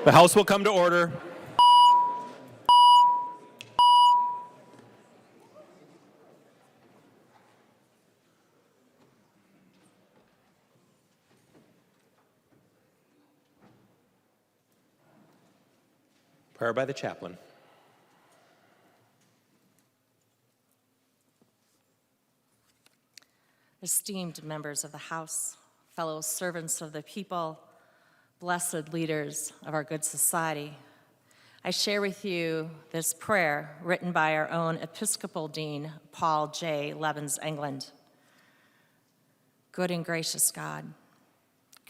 The House will come to order. Prayer by the Chaplain. Esteemed members of the House, fellow servants of the people, blessed leaders of our good society, I share with you this prayer written by our own Episcopal Dean, Paul J. Levens England. Good and gracious God,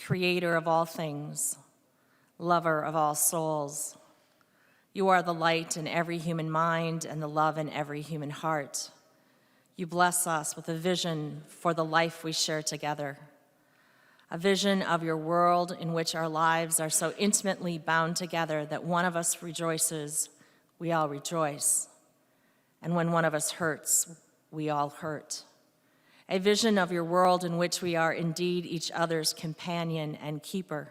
creator of all things, lover of all souls, you are the light in every human mind and the love in every human heart. You bless us with a vision for the life we share together, a vision of your world in which our lives are so intimately bound together that one of us rejoices, we all rejoice, and when one of us hurts, we all hurt. A vision of your world in which we are indeed each other's companion and keeper.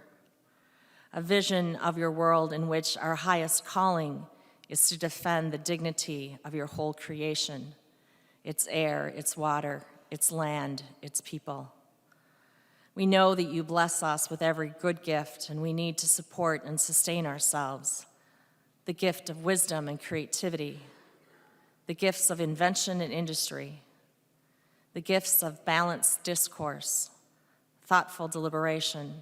A vision of your world in which our highest calling is to defend the dignity of your whole creation, its air, its water, its land, its people. We know that you bless us with every good gift, and we need to support and sustain ourselves. The gift of wisdom and creativity, the gifts of invention and industry, the gifts of balanced discourse, thoughtful deliberation,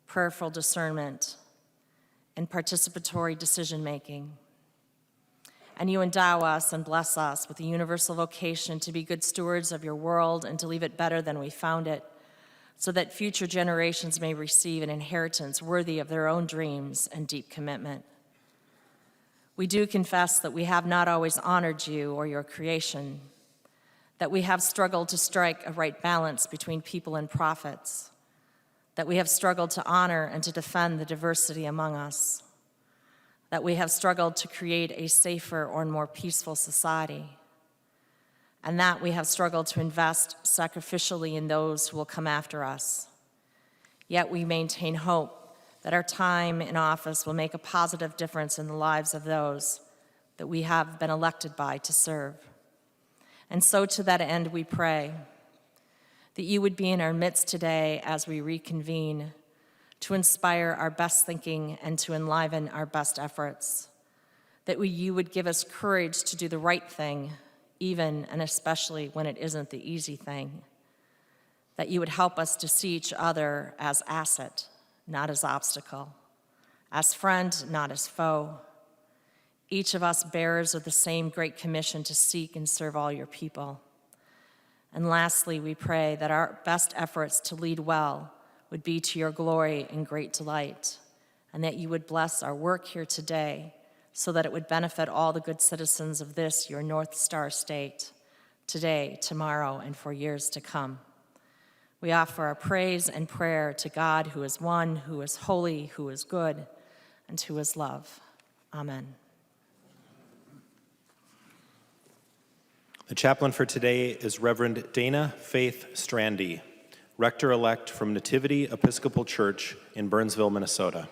prayerful discernment, and participatory decision-making. And you endow us and bless us with a universal vocation to be good stewards of your world and to leave it better than we found it, so that future generations may receive an inheritance worthy of their own dreams and deep commitment. We do confess that we have not always honored you or your creation, that we have struggled to strike a right balance between people and prophets, that we have struggled to honor and to defend the diversity among us, that we have struggled to create a safer or more peaceful society, and that we have struggled to invest sacrificially in those who will come after us. Yet we maintain hope that our time in office will make a positive difference in the lives of those that we have been elected by to serve. And so to that end we pray that you would be in our midst today as we reconvene to inspire our best thinking and to enliven our best efforts, that you would give us courage to do the right thing, even and especially when it isn't the easy thing, that you would help us to see each other as asset, not as obstacle, as friend, not as foe, each of us bearers of the same great commission to seek and serve all your people. And lastly, we pray that our best efforts to lead well would be to your glory and great delight, and that you would bless our work here today so that it would benefit all the good citizens of this, your North Star state, today, tomorrow, and for years to come. We offer our praise and prayer to God, who is one, who is holy, who is good, and who is love. Amen. The chaplain for today is Reverend Dana Faith Strandy, Rector-elect from Nativity Episcopal Church in Burnsville, Minnesota.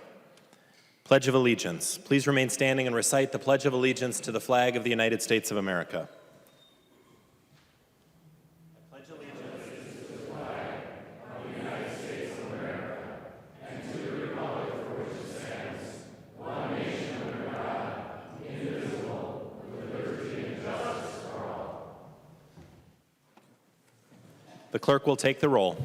Pledge of Allegiance. Please remain standing and recite the Pledge of Allegiance to the flag of the United States of America. I pledge allegiance to the flag of the United States of America and to the republic for which it stands, one nation under God, indivisible, with liberty and justice for all. The clerk will take the roll.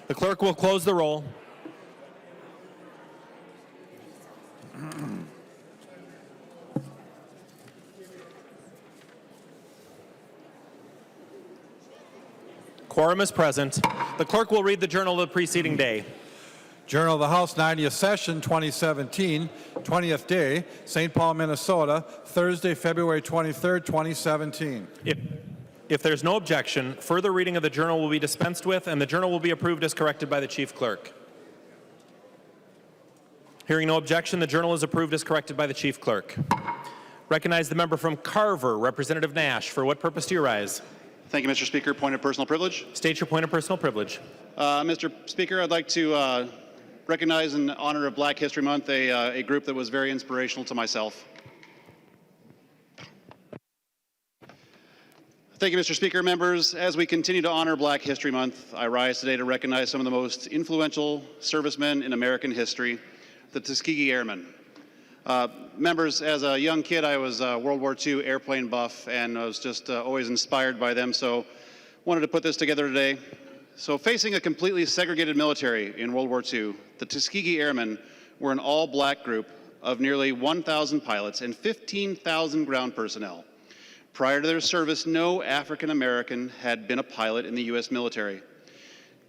The clerk will close the roll. Quorum is present. The clerk will read the journal of the preceding day. Journal of the House, 90th Session, 2017, 20th day, St. Paul, Minnesota, Thursday, February 23rd, 2017. If there's no objection, further reading of the journal will be dispensed with, and the journal will be approved as corrected by the chief clerk. Hearing no objection, the journal is approved as corrected by the chief clerk. Recognize the member from Carver, Representative Nash. For what purpose do you rise? Thank you, Mr. Speaker. Point of personal privilege. State your point of personal privilege. Mr. Speaker, I'd like to recognize in honor of Black History Month a group that was very inspirational to myself. Thank you, Mr. Speaker. Members, as we continue to honor Black History Month, I rise today to recognize some of the most influential servicemen in American history, the Tuskegee Airmen. Members, as a young kid, I was a World War II airplane buff, and I was just always inspired by them, so wanted to put this together today. So facing a completely segregated military in World War II, the Tuskegee Airmen were an all-black group of nearly 1,000 pilots and 15,000 ground personnel. Prior to their service, no African American had been a pilot in the U.S. military.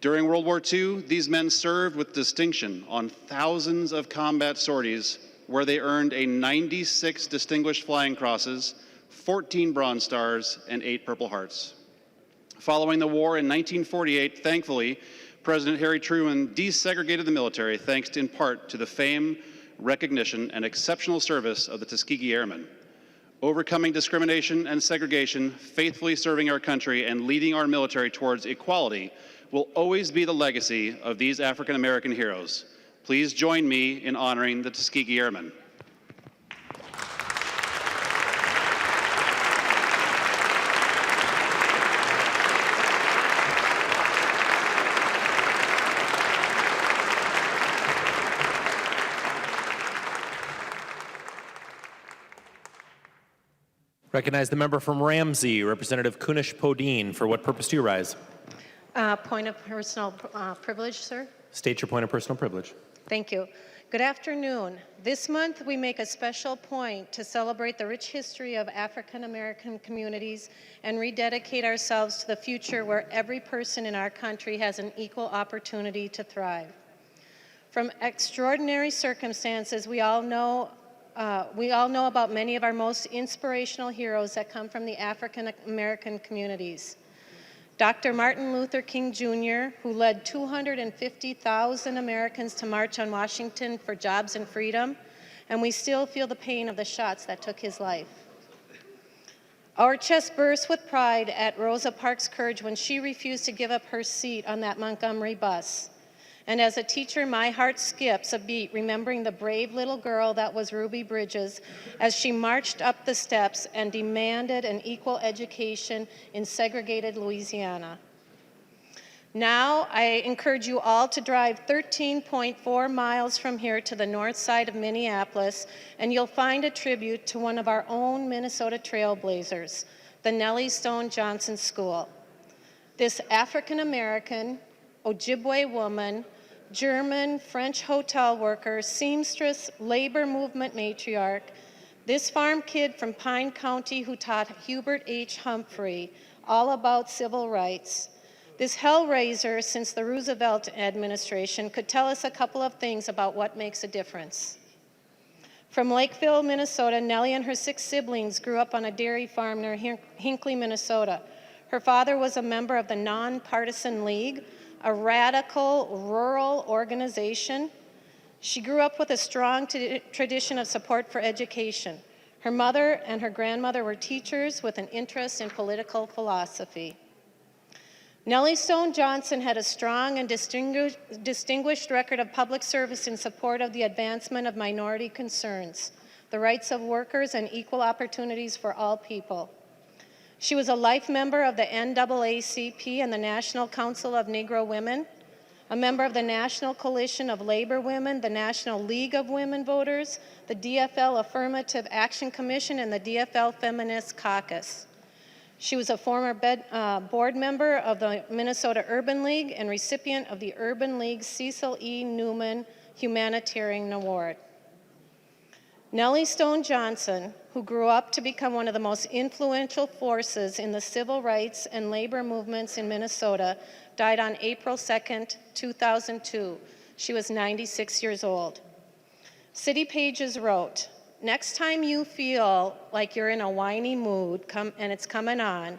During World War II, these men served with distinction on thousands of combat sorties where they earned a 96 Distinguished Flying Crosses, 14 Bronze Stars, and 8 Purple Hearts. Following the war in 1948, thankfully, President Harry Truman desegregated the military thanks in part to the fame, recognition, and exceptional service of the Tuskegee Airmen. Overcoming discrimination and segregation, faithfully serving our country, and leading our military towards equality will always be the legacy of these African American heroes. Please join me in honoring the Tuskegee Airmen. Recognize the member from Ramsey, Representative Kunish-Podine. For what purpose do you rise? Point of personal privilege, sir. State your point of personal privilege. Thank you. Good afternoon. This month we make a special point to celebrate the rich history of African American communities and rededicate ourselves to the future where every person in our country has an equal opportunity to thrive. From extraordinary circumstances, we all know about many of our most inspirational heroes that come from the African American communities. Dr. Martin Luther King Jr., who led 250,000 Americans to march on Washington for jobs and freedom, and we still feel the pain of the shots that took his life. Our chest bursts with pride at Rosa Parks' courage when she refused to give up her seat on that Montgomery bus. And as a teacher, my heart skips a beat remembering the brave little girl that was Ruby Bridges as she marched up the steps and demanded an equal education in segregated Louisiana. Now, I encourage you all to drive 13.4 miles from here to the north side of Minneapolis, and you'll find a tribute to one of our own Minnesota trailblazers, the Nellie Stone Johnson School. This African-American, Ojibwe woman, German, French hotel worker, seamstress, labor movement matriarch, this farm kid from Pine County who taught Hubert H. Humphrey all about civil rights, this hellraiser since the Roosevelt administration could tell us a couple of things about what makes a difference. From Lakeville, Minnesota, Nellie and her 6 siblings grew up on a dairy farm near Hinckley, Minnesota. Her father was a member of the Nonpartisan League, a radical rural organization. She grew up with a strong tradition of support for education. Her mother and her grandmother were teachers with an interest in political philosophy. Nellie Stone Johnson had a strong and distinguished record of public service in support of the advancement of minority concerns, the rights of workers, and equal opportunities for all people. She was a life member of the NAACP and the National Council of Negro Women, a member of the National Coalition of Labor Women, the National League of Women Voters, the DFL Affirmative Action Commission, and the DFL Feminist Caucus. She was a former board member of the Minnesota Urban League and recipient of the Urban League Cecil E. Newman Humanitarian Award. Nellie Stone Johnson, who grew up to become one of the most influential forces in the civil rights and labor movements in Minnesota, died on April 2nd, 2002. She was 96 years old. City Pages wrote, "Next time you feel like you're in a whiny mood and it's coming on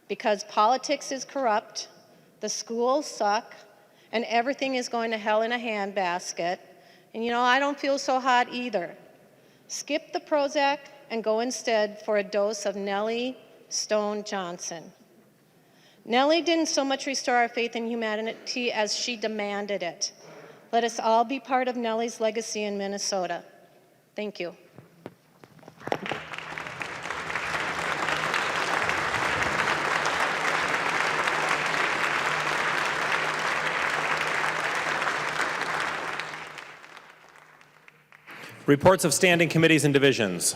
because politics is corrupt, the schools suck, and everything is going to hell in a handbasket, and I don't feel so hot either. Skip the Prozac and go instead for a dose of Nellie Stone Johnson." Nellie didn't so much restore our faith in humanity as she demanded it. Let us all be part of Nellie's legacy in Minnesota. Thank you. Reports of standing committees and divisions.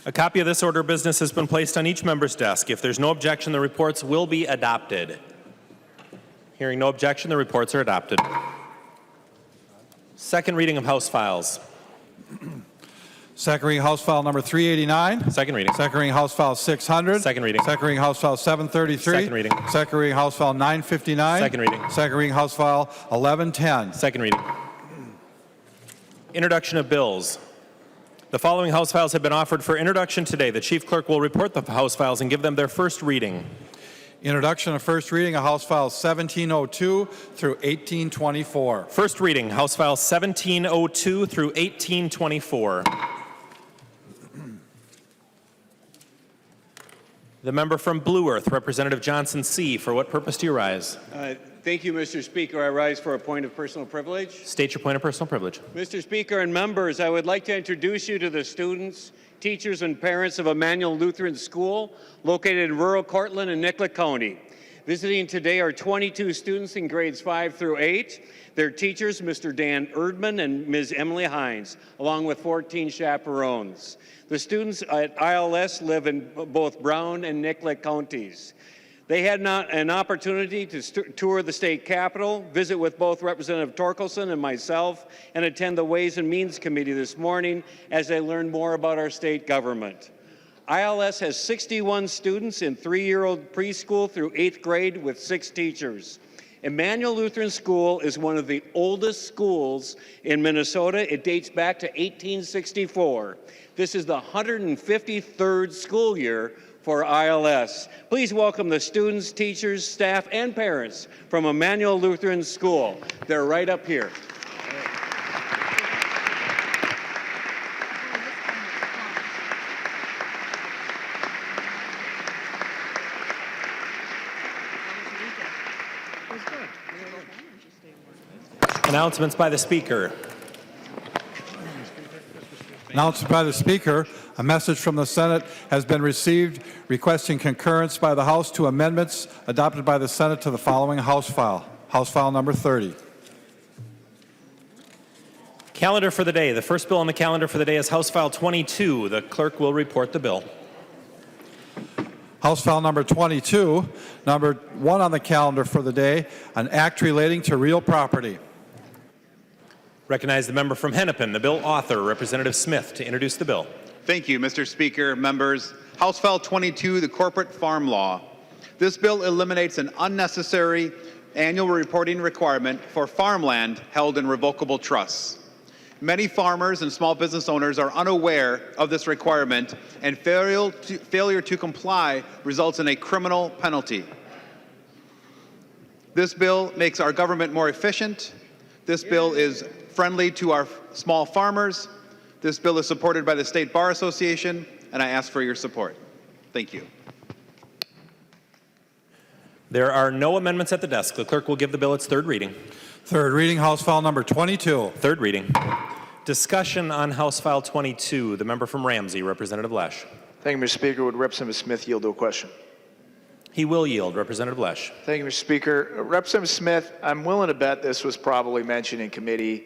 A copy of this order of business has been placed on each member's desk. If there's no objection, the reports will be adopted. Hearing no objection, the reports are adopted. Second reading of House files. Second reading House File number 389. Second reading. Second reading House File 600. Second reading. Second reading House File 733. Second reading. Second reading House File 959. Second reading. Second reading House File 1110. Second reading. Introduction of bills. The following House files have been offered for introduction today. The Chief Clerk will report the House files and give them their first reading. Introduction of first reading of House Files 1702 through 1824. First reading, House File 1702 through 1824. The member from Blue Earth, Representative Johnson C. For what purpose do you rise? Thank you, Mr. Speaker. I rise for a point of personal privilege. State your point of personal privilege. Mr. Speaker and members, I would like to introduce you to the students, teachers, and parents of Emmanuel Lutheran School located in rural Cortland and Nicollet County. Visiting today are 22 students in grades 5 through 8. Their teachers, Mr. Dan Erdman and Ms. Emily Hines, along with 14 chaperones. The students at ILS live in both Brown and Nicollet counties. They had an opportunity to tour the state capitol, visit with both Representative Torkelson and myself, and attend the Ways and Means Committee this morning as they learned more about our state government. ILS has 61 students in 3-year-old preschool through 8th grade with 6 teachers. Emmanuel Lutheran School is one of the oldest schools in Minnesota. It dates back to 1864. This is the 153rd school year for ILS. Please welcome the students, teachers, staff, and parents from Emmanuel Lutheran School. They're right up here. Announcements by the Speaker. Announced by the Speaker, a message from the Senate has been received requesting concurrence by the House to amendments adopted by the Senate to the following House file. House File number 30. Calendar for the day. The first bill on the calendar for the day is House File 22. The clerk will report the bill. House File number 22, number 1 on the calendar for the day, an act relating to real property. Recognize the member from Hennepin, the bill author, Representative Smith, to introduce the bill. Thank you, Mr. Speaker, members. House File 22, the Corporate Farm Law. This bill eliminates an unnecessary annual reporting requirement for farmland held in revocable trusts. Many farmers and small business owners are unaware of this requirement, and failure to comply results in a criminal penalty. This bill makes our government more efficient. This bill is friendly to our small farmers. This bill is supported by the State Bar Association, and I ask for your support. Thank you. There are no amendments at the desk. The clerk will give the bill its third reading. Third reading, House File number 22. Third reading. Discussion on House File 22. The member from Ramsey, Representative Lesh. Thank you, Mr. Speaker. Would Representative Smith yield to a question? He will yield. Representative Lesh. Thank you, Mr. Speaker. Representative Smith, I'm willing to bet this was probably mentioned in committee,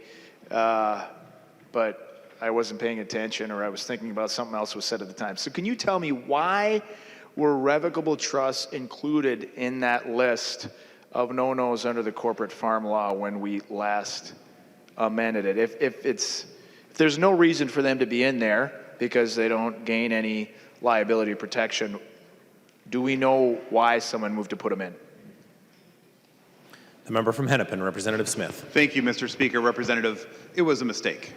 but I wasn't paying attention or I was thinking about something else was said at the time. So can you tell me why Were revocable trusts included in that list of no-nos under the corporate farm law when we last amended it? If there's no reason for them to be in there because they don't gain any liability protection, do we know why someone moved to put them in? The member from Hennepin, Representative Smith. Thank you, Mr. Speaker. Representative, it was a mistake.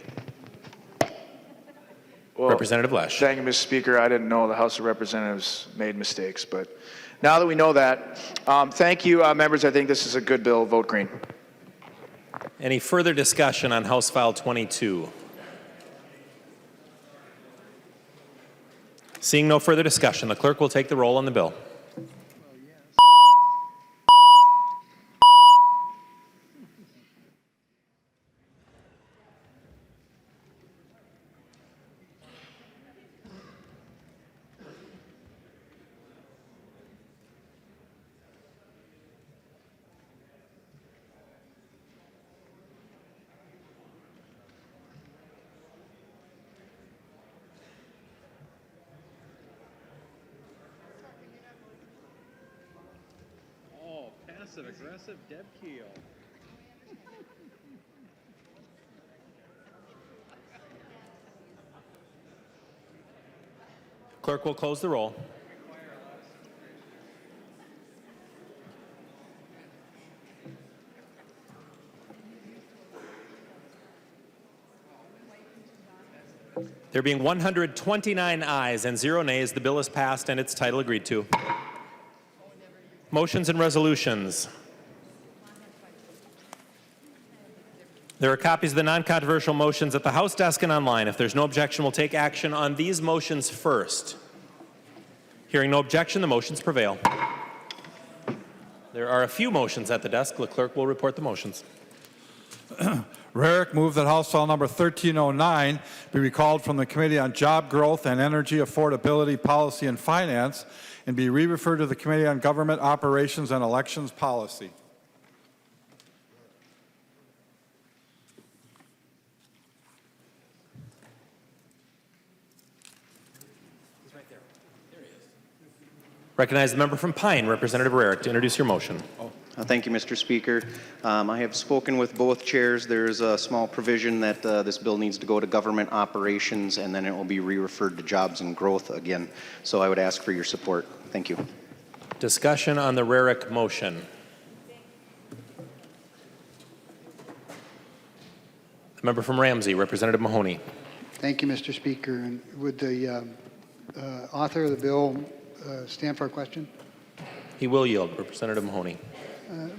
Well, Representative Lesh. Thank you, Mr. Speaker. I didn't know the House of Representatives made mistakes, but now that we know that, thank you, members. I think this is a good bill. Vote green. Any further discussion on House File 22? Seeing no further discussion, the clerk will take the roll on the bill. Passive-aggressive Deb Keel. Clerk will close the roll. There being 129 ayes and 0 nays, the bill is passed and its title agreed to. Motions and resolutions. There are copies of the non-controversial motions at the House desk and online. If there's no objection, we'll take action on these motions first. Hearing no objection, the motions prevail. There are a few motions at the desk. The clerk will report the motions. Rarick moved that House File number 1309 be recalled from the Committee on Job Growth and Energy Affordability Policy and Finance and be re-referred to the Committee on Government Operations and Elections Policy. Recognize the member from Pine, Representative Rarick, to introduce your motion. Thank you, Mr. Speaker. I have spoken with both chairs. There's a small provision that this bill needs to go to government operations and then it will be re-referred to jobs and growth again. So I would ask for your support. Thank you. Discussion on the Rarick motion. The member from Ramsey, Representative Mahoney. Thank you, Mr. Speaker. And would the author of the bill stand for a question? He will yield. Representative Mahoney.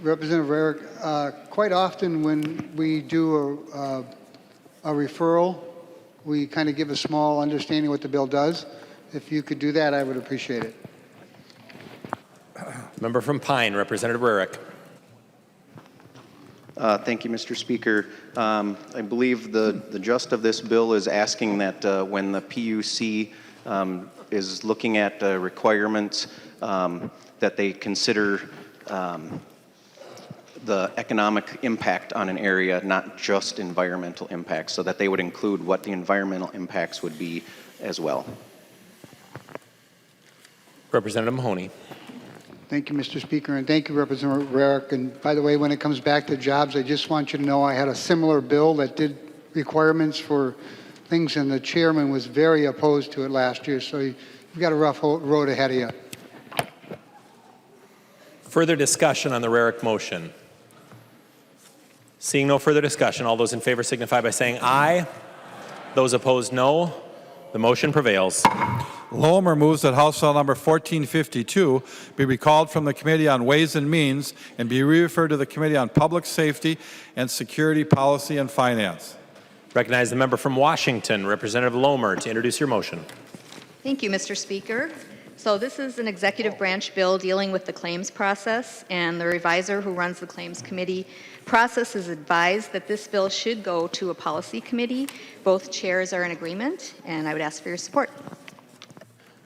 Representative Rarick, quite often when we do a referral, we kind of give a small understanding what the bill does. If you could do that, I would appreciate it. Member from Pine, Representative Rarick. Thank you, Mr. Speaker. I believe the gist of this bill is asking that when the PUC is looking at requirements, that they consider the economic impact on an area, not just environmental impacts, so that they would include what the environmental impacts would be as well. Representative Mahoney. Thank you, Mr. Speaker, and thank you, Representative Rarick. And by the way, when it comes back to jobs, I just want you to know I had a similar bill that did requirements for things, and the chairman was very opposed to it last year, so you've got a rough road ahead of you. Further discussion on the Rarick motion. Seeing no further discussion, all those in favor signify by saying aye. Those opposed, no. The motion prevails. Lohmer moves that House File number 1452 be recalled from the Committee on Ways and Means and be re-referred to the Committee on Public Safety and Security Policy and Finance. Recognize the member from Washington, Representative Lohmer, to introduce your motion. Thank you, Mr. Speaker. So this is an executive branch bill dealing with the claims process, and the reviser who runs the claims committee process is advised that this bill should go to a policy committee. Both chairs are in agreement, and I would ask for your support.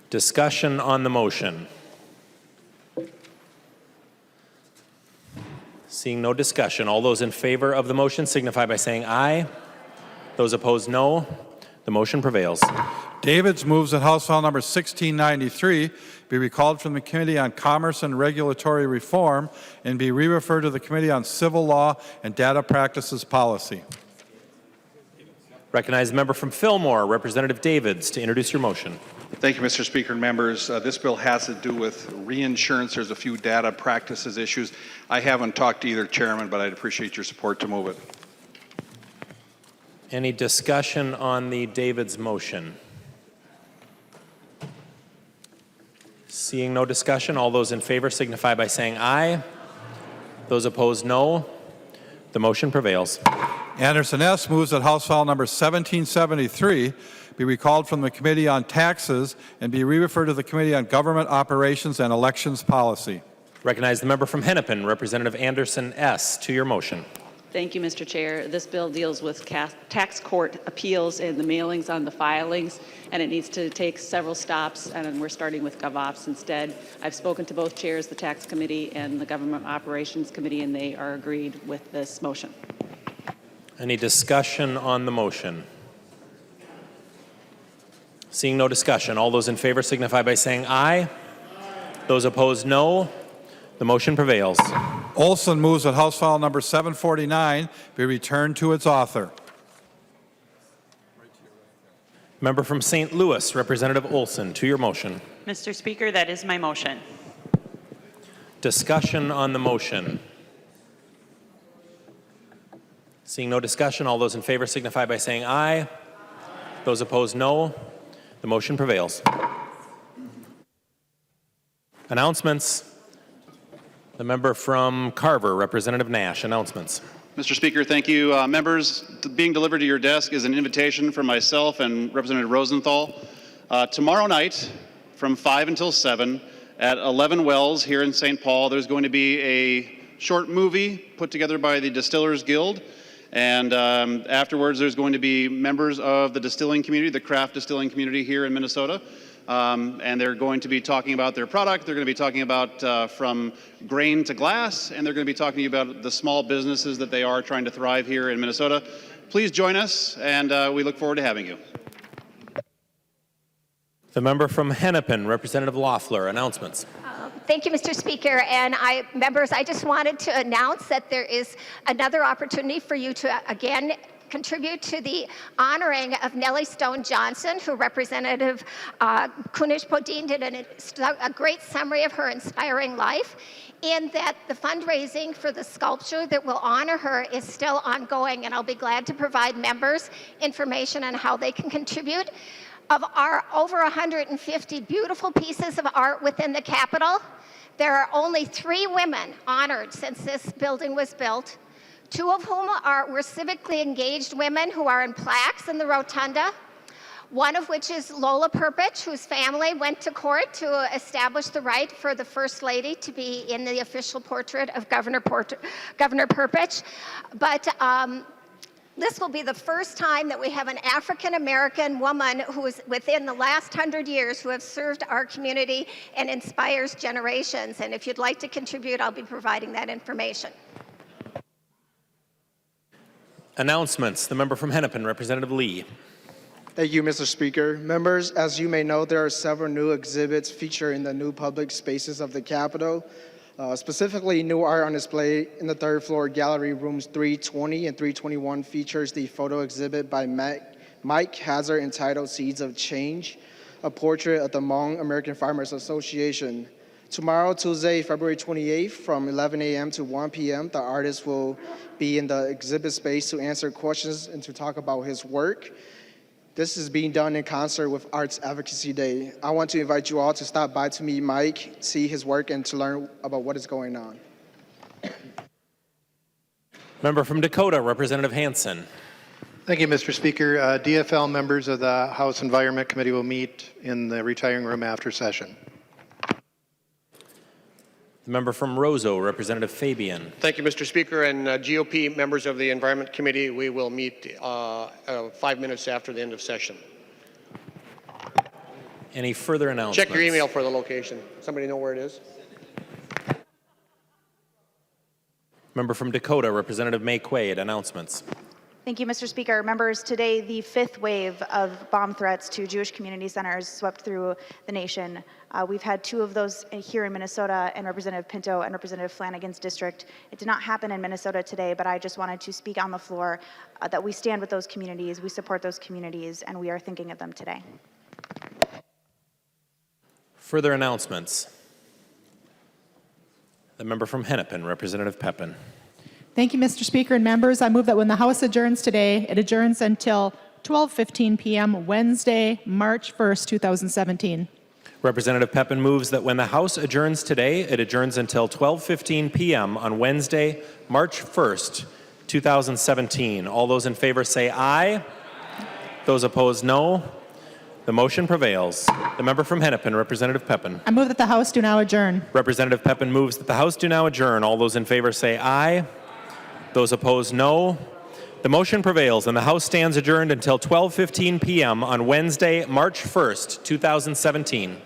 Discussion on the motion. Seeing no discussion, all those in favor of the motion signify by saying aye. Those opposed, no. The motion prevails. Davids moves that House File Number 1693 be recalled from the Committee on Commerce and Regulatory Reform and be re-referred to the Committee on Civil Law and Data Practices Policy. Recognize the member from Fillmore, Representative Davids, to introduce your motion. Thank you, Mr. Speaker and members. This bill has to do with reinsurance. There's a few data practices issues. I haven't talked to either chairman, but I'd appreciate your support to move it. Any discussion on the Davids motion? Seeing no discussion, all those in favor signify by saying aye. Those opposed, no. The motion prevails. Anderson S. moves that House File Number 1773 be recalled from the Committee on Taxes and be re-referred to the Committee on Government Operations and Elections Policy. Recognize the member from Hennepin, Representative Anderson S., to your motion. Thank you, Mr. Chair. This bill deals with tax court appeals and the mailings on the filings, and it needs to take several stops, and we're starting with GovOps instead. I've spoken to both chairs, the Tax Committee and the Government Operations Committee, and they are agreed with this motion. Any discussion on the motion? Seeing no discussion, all those in favor signify by saying aye. Those opposed, no. The motion prevails. Olson moves that House File Number 749 be returned to its author. Member from St. Louis, Representative Olson, to your motion. Mr. Speaker, that is my motion. Discussion on the motion. Seeing no discussion, all those in favor signify by saying aye. Those opposed, no. The motion prevails. Announcements. The member from Carver, Representative Nash. Announcements. Mr. Speaker, thank you. Members, being delivered to your desk is an invitation from myself and Representative Rosenthal. Tomorrow night from 5 until 7 at 11 Wells here in St. Paul, there's going to be a short movie put together by the Distillers Guild. And afterwards, there's going to be members of the distilling community, the craft distilling community here in Minnesota. And they're going to be talking about their product. They're going to be talking about from grain to glass, and they're going to be talking to you about the small businesses that they are trying to thrive here in Minnesota. Please join us, and we look forward to having you. The member from Hennepin, Representative Loeffler. Announcements. Thank you, Mr. Speaker. And members, I just wanted to announce that there is another opportunity for you to, again, contribute to the honoring of Nellie Stone Johnson, who Representative Kunish-Podine did a great summary of her inspiring life, in that the fundraising for the sculpture that will honor her is still ongoing, and I'll be glad to provide members information on how they can contribute. Of our over 150 beautiful pieces of art within the Capitol, there are only 3 women honored since this building was built, 2 of whom were civically engaged women who are in plaques in the rotunda, one of which is Lola Perpich, whose family went to court to establish the right for the First Lady to be in the official portrait of Governor Perpich. But this will be the first time that we have an African-American woman who is within the last 100 years who have served our community and inspires generations. And if you'd like to contribute, I'll be providing that information. Announcements. The member from Hennepin, Representative Lee. Thank you, Mr. Speaker. Members, as you may know, there are several new exhibits featured in the new public spaces of the Capitol. Specifically, new art on display in the 3rd floor gallery rooms 320 and 321 features the photo exhibit by Mike Hazard entitled Seeds of Change, a portrait of the Hmong American Farmers Association. Tomorrow, Tuesday, February 28th, from 11 a.m. to 1 p.m., the artist will be in the exhibit space to answer questions and to talk about his work. This is being done in concert with Arts Advocacy Day. I want to invite you all to stop by to meet Mike, see his work, and to learn about what is going on. Member from Dakota, Representative Hansen. Thank you, Mr. Speaker. DFL members of the House Environment Committee will meet in the retiring room after session. The member from Roseau, Representative Fabian. Thank you, Mr. Speaker, and GOP members of the Environment Committee. We will meet 5 minutes after the end of session. Any further announcements? Check your email for the location. Somebody know where it is? Member from Dakota, Representative May Quaid. Announcements. Thank you, Mr. Speaker. Members, today the fifth wave of bomb threats to Jewish community centers swept through the nation. We've had two of those here in Minnesota in Representative Pinto and Representative Flanagan's district. It did not happen in Minnesota today, but I just wanted to speak on the floor that we stand with those communities, we support those communities, and we are thinking of them today. Further announcements. The member from Hennepin, Representative Pepin. Thank you, Mr. Speaker and members. I move that when the House adjourns today, it adjourns until 12:15 p.m. Wednesday, March 1st, 2017. Representative Pepin moves that when the House adjourns today, it adjourns until 12:15 p.m. on Wednesday, March 1st, 2017. All those in favor say aye. Those opposed, no. The motion prevails. The member from Hennepin, Representative Pepin. I move that the House do now adjourn. Representative Pepin moves that the House do now adjourn. All those in favor say aye. Those opposed, no. The motion prevails, and the House stands adjourned until 12:15 p.m. on Wednesday, March 1st, 2017.